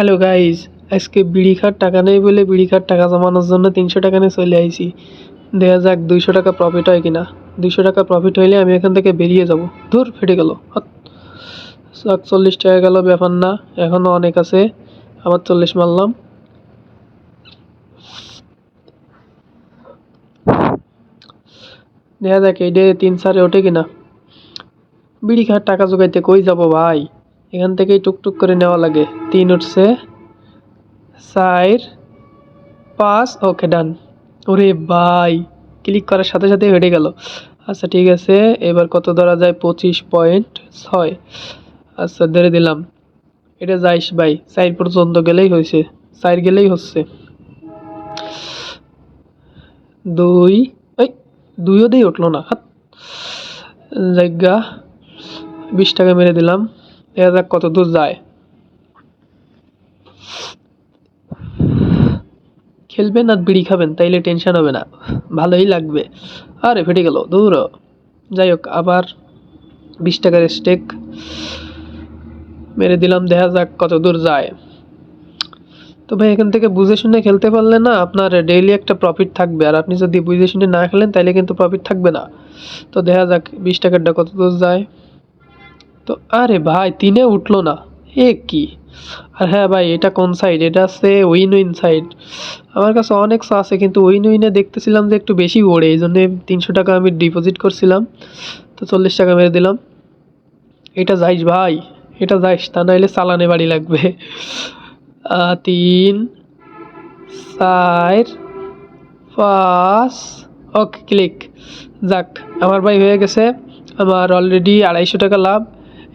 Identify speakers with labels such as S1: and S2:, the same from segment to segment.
S1: Hello guys, আজকে বিড়ি খাওয়ার টাকা নেই বলে বিড়ি খাওয়ার টাকা জমানোর জন্য 300 টাকা নিয়ে চলে আইছি। দেখা যাক 200 টাকা প্রফিট হয় কিনা। 200 টাকা প্রফিট হইলে আমি এখান থেকে বেরিয়ে যাব। ধুর, ফেটে গেল। 40 টাকা গেল, ব্যাপার না, এখনো অনেক আছে। আবার 40 মারলাম। দেখা যাক এইটা 3-4 ওঠে কিনা। বিড়ি খাওয়ার টাকা জোগাইতে কই যাব ভাই, এখান থেকেই টুকটুক করে নেওয়া লাগে। 3 উঠছে, 4, 5, ওকে ডান। ওরে ভাই, ক্লিক করার সাথে সাথে হেঁটে গেল। আচ্ছা ঠিক আছে, এবার কত ধরা যায়? 25.6। আচ্ছা ধরে দিলাম। এটা যাইস ভাই, 4 পর্যন্ত গেলেই হয়েছে, 4 গেলেই হচ্ছে। 2, এই 2ও দিয়ে উঠলো না। জায়গা 20 টাকা মেরে দিলাম। দেখা যাক কত দূর যায়। খেলবেন আর বিড়ি খাবেন, তাইলে টেনশন হবে না, ভালোই লাগবে। আরে ফেটে গেল, দূর। যাই হোক, আবার 20 টাকার স্টেক মেরে দিলাম। দেখা যাক কত দূর যায়। তো ভাই, এখান থেকে বুঝে শুনে খেলতে পারলে না আপনার ডেইলি একটা প্রফিট থাকবে, আর আপনি যদি বুঝে শুনে না খেলেন তাইলে কিন্তু প্রফিট থাকবে না। তো দেখা যাক 20 টাকারটা কত দূর যায়। তো আরে ভাই, 3-এ উঠলো না, এ কি? আর হ্যাঁ ভাই, এটা কোন সাইড? এটা আছে উইন উইন সাইড। আমার কাছে অনেক আছে, কিন্তু উইন উইনে দেখতেছিলাম যে একটু বেশি ওড়ে, এই জন্য 300 টাকা আমি ডিপোজিট করছিলাম। তো 40 টাকা মেরে দিলাম। এটা যাইস ভাই, এটা যাইস, তা নাইলে চালানে বাড়ি লাগবে। 3, 4, 5, ওকে ক্লিক। যাক, আমার ভাই হয়ে গেছে। আমার অলরেডি 250 টাকা লাভ।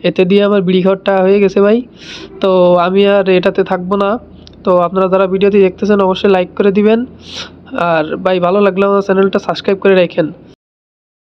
S1: এতে দিয়ে আমার বিড়ি খাওয়ারটা হয়ে গেছে ভাই। তো আমি আর এটাতে থাকবো না। তো আপনারা যারা ভিডিওটি দেখতেছেন অবশ্যই লাইক করে দিবেন। আর ভাই, ভালো লাগলে আমার চ্যানেলটা সাবস্ক্রাইব করে রাখেন।